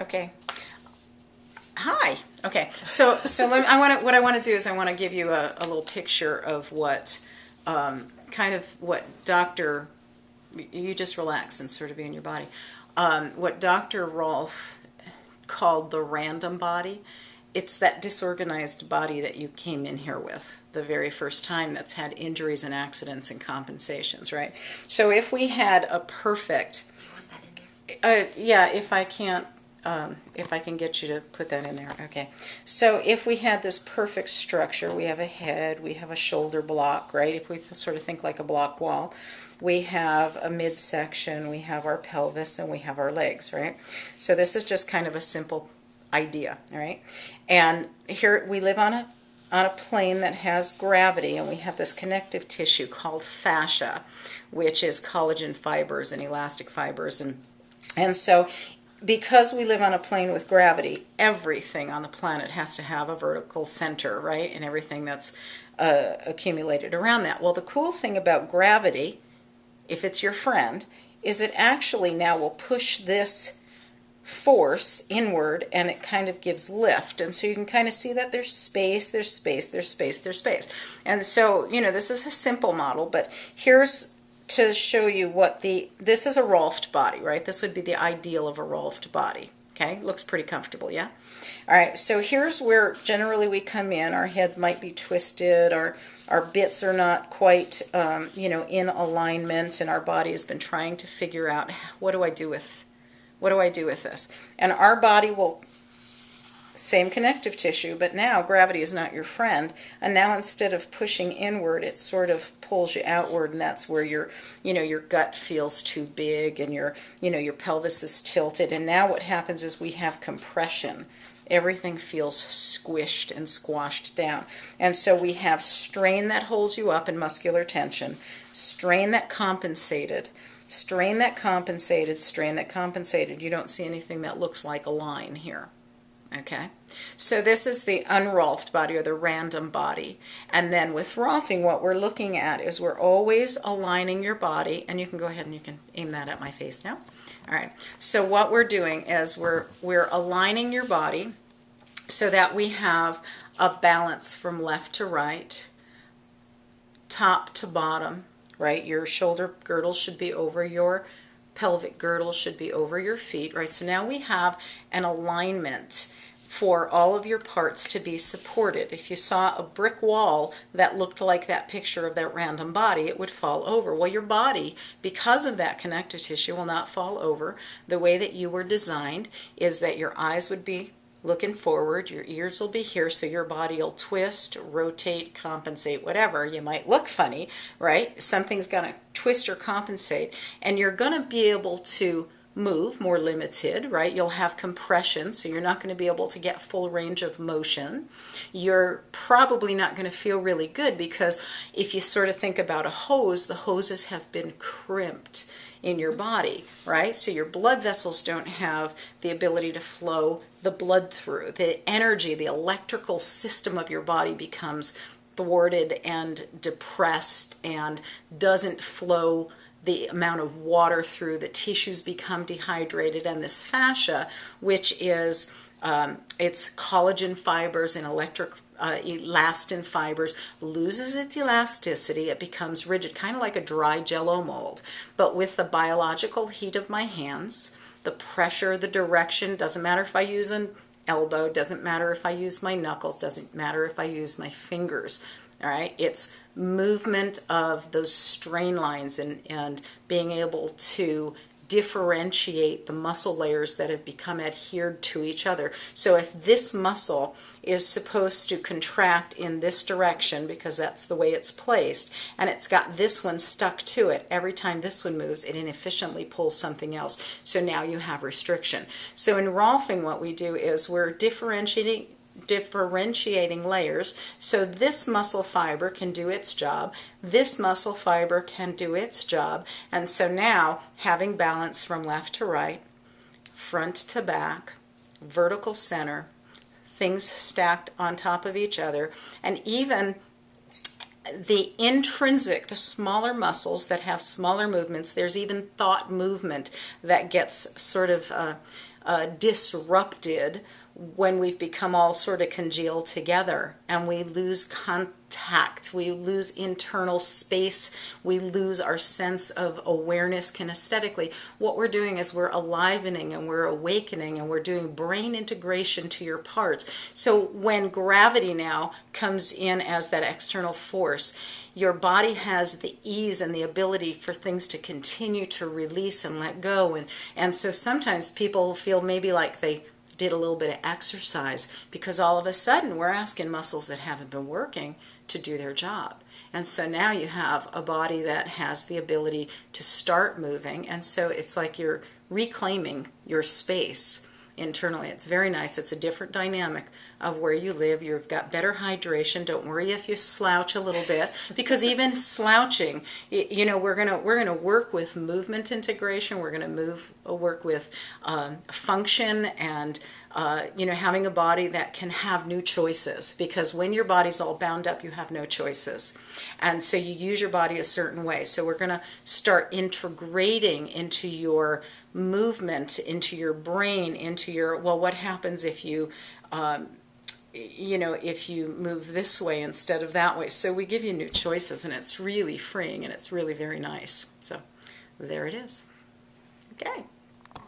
Okay. Hi. Okay. So what I want to do is I want to give you a little picture of what kind of what Dr. You just relax and sort of be in your body. What Dr. Rolf called the random body. It's that disorganized body that you came in here with the very first time, that's had injuries and accidents and compensations, right? So if we had a perfect, yeah, if I can't, if I can get you to put that in there, okay. So if we had this perfect structure, we have a head, we have a shoulder block, right? If we sort of think like a block wall, we have a midsection, we have our pelvis, and we have our legs, right? So this is just kind of a simple idea, all right? And here we live on a plane that has gravity, and we have this connective tissue called fascia, which is collagen fibers and elastic fibers, and so because we live on a plane with gravity, everything on the planet has to have a vertical center, right? And everything that's accumulated around that. Well, the cool thing about gravity, if it's your friend, is it actually now will push this force inward, and it kind of gives lift. And so you can kind of see that there's space, there's space, there's space, there's space. And so, you know, this is a simple model, but here's to show you what this is a Rolfed body, right? This would be the ideal of a Rolfed body. Okay, looks pretty comfortable, yeah? All right, so here's where generally we come in. Our head might be twisted, our bits are not quite, you know, in alignment, and our body has been trying to figure out, what do I do with this? And our body will, same connective tissue, but now gravity is not your friend, and now instead of pushing inward, it sort of pulls you outward, and that's where your, you know, your gut feels too big, and your, you know, your pelvis is tilted. And now what happens is we have compression. Everything feels squished and squashed down. And so we have strain that holds you up and muscular tension, strain that compensated, strain that compensated, strain that compensated. You don't see anything that looks like a line here. Okay, so this is the unrolfed body, or the random body. And then with rolfing, what we're looking at is we're always aligning your body, and you can go ahead and you can aim that at my face now. All right, so what we're doing is we're aligning your body so that we have a balance from left to right, top to bottom, right? Your shoulder girdle should be over your pelvic girdle, should be over your feet, right? So now we have an alignment for all of your parts to be supported. If you saw a brick wall that looked like that picture of that random body, it would fall over. Well, your body, because of that connective tissue, will not fall over. The way that you were designed is that your eyes would be looking forward, your ears will be here, so your body will twist, rotate, compensate, whatever. You might look funny, right? Something's going to twist or compensate, and you're going to be able to move more limited, right? You'll have compression, so you're not going to be able to get full range of motion. You're probably not going to feel really good, because if you sort of think about a hose, the hoses have been crimped in your body, right? So your blood vessels don't have the ability to flow the blood through. The energy, the electrical system of your body becomes thwarted and depressed and doesn't flow the amount of water through. The tissues become dehydrated, and this fascia, which is it's collagen fibers and elastin fibers, loses its elasticity. It becomes rigid, kind of like a dry jello mold. But with the biological heat of my hands, the pressure, the direction, doesn't matter if I use an elbow, doesn't matter if I use my knuckles, doesn't matter if I use my fingers. All right, it's movement of those strain lines and being able to differentiate the muscle layers that have become adhered to each other. So if this muscle is supposed to contract in this direction, because that's the way it's placed, and it's got this one stuck to it, every time this one moves, it inefficiently pulls something else. So now you have restriction. So in rolfing, what we do is we're differentiating layers, so this muscle fiber can do its job, this muscle fiber can do its job, and so now having balance from left to right, front to back, vertical center, things stacked on top of each other, and even the intrinsic, the smaller muscles that have smaller movements, there's even thought movement that gets sort of disrupted when we've become all sort of congealed together, and we lose contact, we lose internal space, we lose our sense of awareness kinesthetically. What we're doing is we're alivening and we're awakening and we're doing brain integration to your parts. So when gravity now comes in as that external force, your body has the ease and the ability for things to continue to release and let go. And so sometimes people feel maybe like they did a little bit of exercise, because all of a sudden we're asking muscles that haven't been working to do their job. And so now you have a body that has the ability to start moving, and so it's like you're reclaiming your space internally. It's very nice. It's a different dynamic of where you live. You've got better hydration. Don't worry if you slouch a little bit, because even slouching, you know, we're gonna work with movement integration. We're gonna work with function and you know, having a body that can have new choices, because when your body's all bound up, you have no choices, and so you use your body a certain way. So we're going to start integrating into your movement, into your brain, into your, well, what happens if you you know, if you move this way instead of that way. So we give you new choices, and it's really freeing, and it's really very nice. So there it is. Okay.